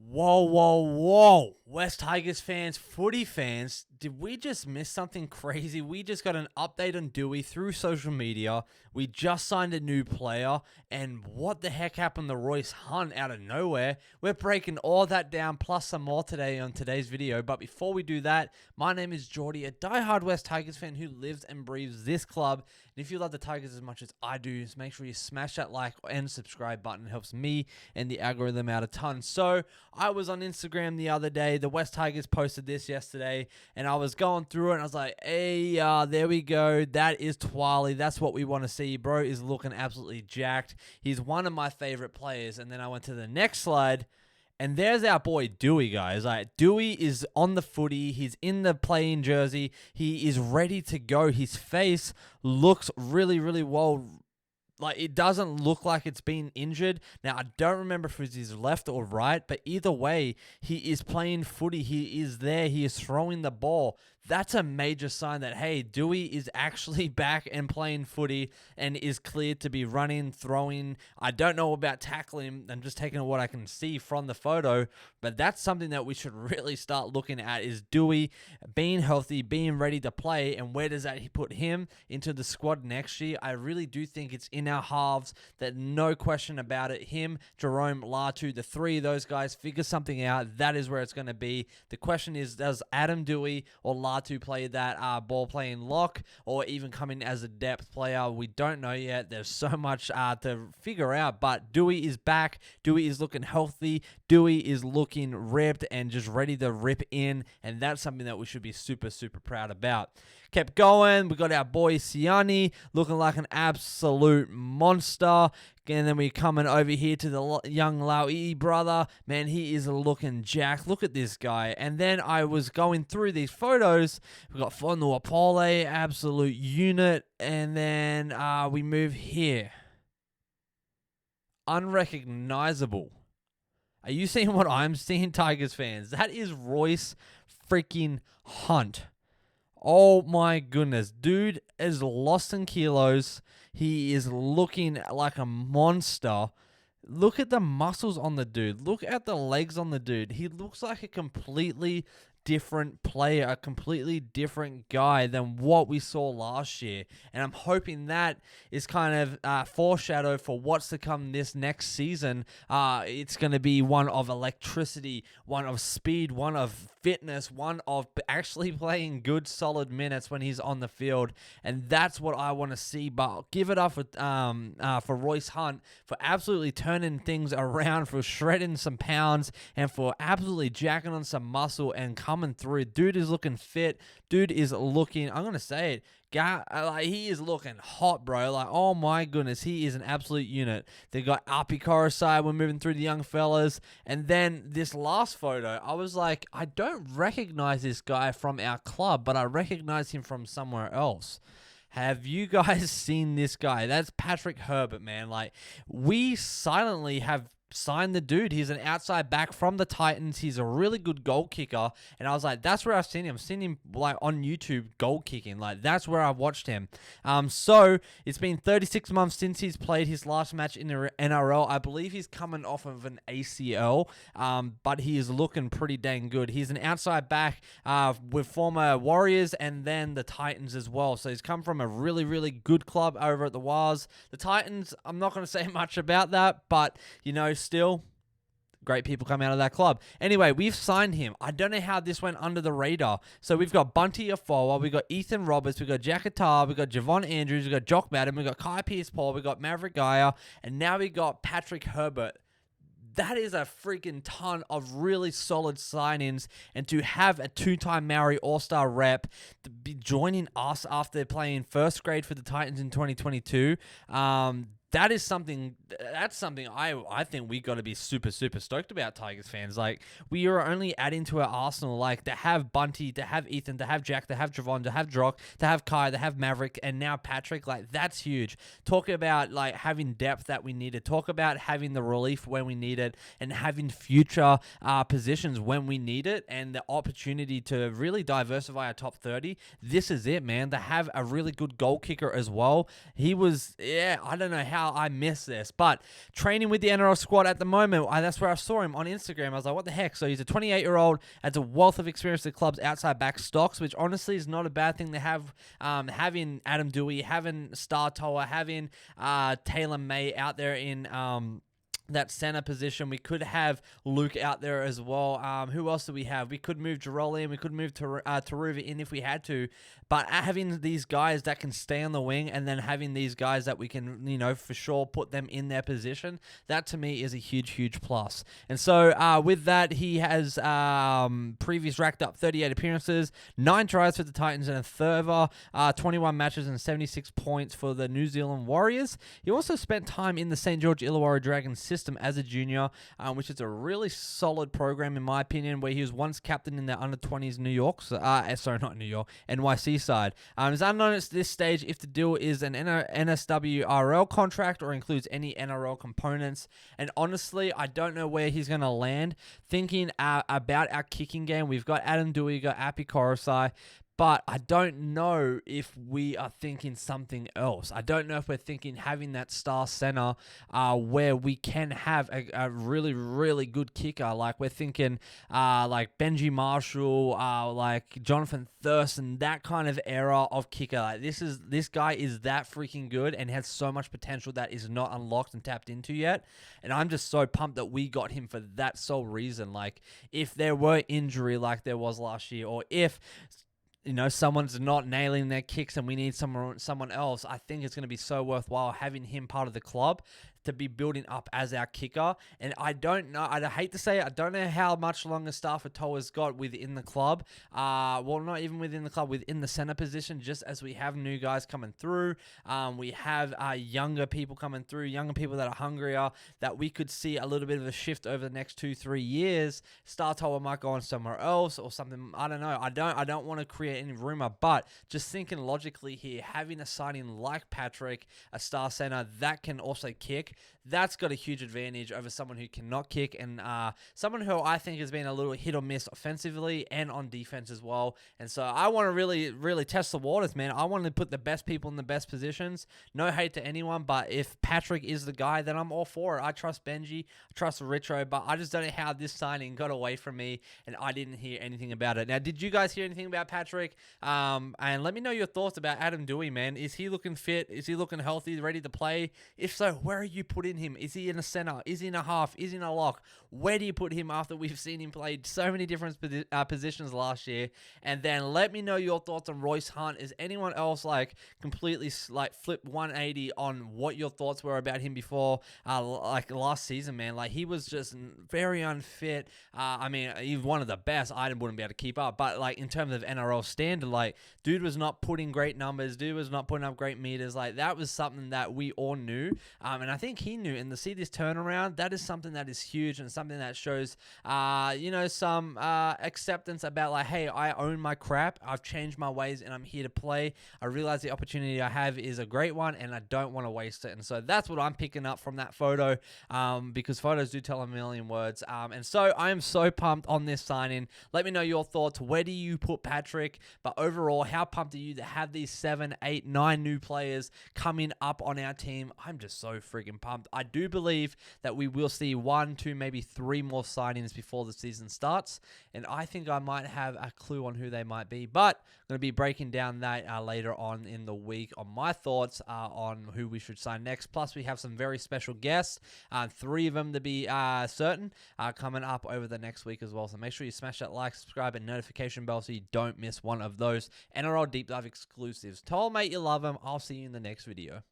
Whoa, whoa, whoa. West Tigers fans, footy fans, did we just miss something crazy? We just got an update on Doueihi through social media. We just signed a new player, and what the heck happened to Royce Hunt out of nowhere? We're breaking all that down, plus some more today on today's video. But before we do that, my name is Geordie, a diehard West Tigers fan who lives and breathes this club. And if you love the Tigers as much as I do, just make sure you smash that like and subscribe button. It helps me and the algorithm out a ton. So I was on Instagram the other day. The West Tigers posted this yesterday, and I was going through it, and I was like, hey, there we go. That is Doueihi. That's what we want to see. Bro is looking absolutely jacked. He's one of my favorite players. And then I went to the next slide, and there's our boy Doueihi, guys. Like, Doueihi is on the footy. He's in the playing jersey. He is ready to go. His face looks really, really well. Like, it doesn't look like it's been injured. Now, I don't remember if it's his left or right, but either way, he is playing footy. He is there. He is throwing the ball. That's a major sign that, hey, Doueihi is actually back and playing footy and is cleared to be running, throwing. I don't know about tackling. I'm just taking what I can see from the photo, but that's something that we should really start looking at is Doueihi being healthy, being ready to play, and where does that put him into the squad next year? I really do think it's in our halves, that no question about it. Him, Jerome, Latu, the three of those guys figure something out. That is where it's going to be. The question is, does Adam Doueihi or Latu play that ball playing lock, or even come in as a depth player? We don't know yet. There's so much to figure out, but Doueihi is back. Doueihi is looking healthy. Doueihi is looking ripped and just ready to rip in, and that's something that we should be super, super proud about. Kept going. We got our boy Siani looking like an absolute monster. And then we're coming over here to the young Doueihi brother. Man, he is looking jacked. Look at this guy. And then I was going through these photos. We got Fonua Pole, absolute unit. And then we move here. Unrecognizable. Are you seeing what I'm seeing, Tigers fans? That is Royce freaking Hunt. Oh my goodness. Dude is lost in kilos. He is looking like a monster. Look at the muscles on the dude. Look at the legs on the dude. He looks like a completely different player, a completely different guy than what we saw last year. And I'm hoping that is kind of foreshadow for what's to come this next season. It's going to be one of electricity, one of speed, one of fitness, one of actually playing good, solid minutes when he's on the field. And that's what I want to see. But I'll give it up for Royce Hunt for absolutely turning things around, for shredding some pounds, and for absolutely jacking on some muscle and coming through. Dude is looking fit. Dude is looking, I'm going to say it, he is looking hot, bro. Like, oh my goodness, he is an absolute unit. They got Api Korosai. We're moving through the young fellas. And then this last photo, I was like, I don't recognize this guy from our club, but I recognize him from somewhere else. Have you guys seen this guy? That's Patrick Herbert, man. Like, we silently have signed the dude. He's an outside back from the Titans. He's a really good goal kicker. And I was like, that's where I've seen him. I've seen him like on YouTube goal kicking. Like, that's where I've watched him. So it's been 36 months since he's played his last match in the NRL. I believe he's coming off of an ACL, but he is looking pretty dang good. He's an outside back with former Warriors and then the Titans as well. So he's come from a really, really good club over at the Wars. The Titans, I'm not going to say much about that, but, you know, still great people come out of that club. Anyway, we've signed him. I don't know how this went under the radar. So we've got Bunty Afoa, we've got Ethan Roberts, we've got Jack Attar, we've got Javon Andrews, we've got Jock Madden, we've got Kai Pierce-Paul, we've got Maverick Gaia, and now we got Patrick Herbert. That is a freaking ton of really solid signings, and to have a two-time Maori All-Star rep to be joining us after playing first grade for the Titans in 2022, that's something I think we got to be super, super stoked about, Tigers fans. Like, we are only adding to our arsenal, like, to have Bunty, to have Ethan, to have Jack, to have Javon, to have Drock, to have Kai, to have Maverick, and now Patrick. Like, that's huge. Talk about, like, having depth that we needed. Talk about having the relief when we need it, and having future positions when we need it, and the opportunity to really diversify our top 30. This is it, man. To have a really good goal kicker as well. He was, I don't know how how I missed this. But training with the NRL squad at the moment, that's where I saw him on Instagram. I was like, what the heck? So he's a 28-year-old, has a wealth of experience at clubs outside back stocks, which honestly is not a bad thing to have. Having Adam Doueihi, having Star Toa, having Taylor May out there in that center position. We could have Luke out there as well. Who else do we have? We could move Giroli in. We could move Taruva in if we had to. But having these guys that can stay on the wing and then having these guys that we can, for sure put them in their position, that to me is a huge, huge plus. And so with that, he has previous racked up 38 appearances, 9 tries for the Titans and a further 21 matches and 76 points for the New Zealand Warriors. He also spent time in the St. George Illawarra Dragons system as a junior, which is a really solid program in my opinion, where he was once captain in their under-20s NYC side. It's unknown at this stage if the deal is an NSWRL contract or includes any NRL components, and honestly, I don't know where he's going to land. Thinking about our kicking game, we've got Adam Doueihi, got Api Korosai, but I don't know if we are thinking something else. I don't know if we're thinking having that star center where we can have a really, really good kicker. Like we're thinking like Benji Marshall, like Jonathan Thurston, that kind of era of kicker. Like this guy is that freaking good and has so much potential that is not unlocked and tapped into yet. And I'm just so pumped that we got him for that sole reason. Like if there were injury like there was last year, or if someone's not nailing their kicks and we need someone else, I think it's going to be so worthwhile having him part of the club to be building up as our kicker. And I don't know, I hate to say it, I don't know how much longer Stafford Toa's got within the club. Well, not even within the club, within the center position, just as we have new guys coming through. We have younger people coming through, younger people that are hungrier, that we could see a little bit of a shift over the next 2-3 years. Star Toa might go on somewhere else or something. I don't know. I don't want to create any rumor, but just thinking logically here, having a signing like Patrick, a star center that can also kick, that's got a huge advantage over someone who cannot kick, and someone who I think has been a little hit or miss offensively and on defense as well. And so I want to really, really test the waters, man. I want to put the best people in the best positions. No hate to anyone, but if Patrick is the guy, then I'm all for it. I trust Benji, I trust Richo, but I just don't know how this signing got away from me, and I didn't hear anything about it. Now, did you guys hear anything about Patrick? And let me know your thoughts about Adam Doueihi, man. Is he looking fit? Is he looking healthy, ready to play? If so, where are you putting him? Is he in a center? Is he in a half? Is he in a lock? Where do you put him after we've seen him play so many different positions last year? And then let me know your thoughts on Royce Hunt. Is anyone else completely flip 180 on what your thoughts were about him before last season, man? He was just very unfit. I mean, he's one of the best. I wouldn't be able to keep up, but in terms of NRL standard, dude was not putting great numbers. Dude was not putting up great meters. That was something that we all knew, and I think he knew. And to see this turnaround, that is something that is huge and something that shows, some acceptance about hey, I own my crap. I've changed my ways and I'm here to play. I realize the opportunity I have is a great one and I don't want to waste it. And so that's what I'm picking up from that photo, because photos do tell a million words. And so I am so pumped on this signing. Let me know your thoughts. Where do you put Patrick? But overall, how pumped are you to have these 7, 8, 9 new players coming up on our team? I'm just so freaking pumped. I do believe that we will see 1, 2, maybe 3 more signings before the season starts, and I think I might have a clue on who they might be, but I'm going to be breaking down that later on in the week on my thoughts on who we should sign next. Plus, we have some very special guests, 3 of them to be certain, coming up over the next week as well, so make sure you smash that like, subscribe, and notification bell so you don't miss one of those NRL Deep Dive exclusives. Tell a mate you love them. I'll see you in the next video.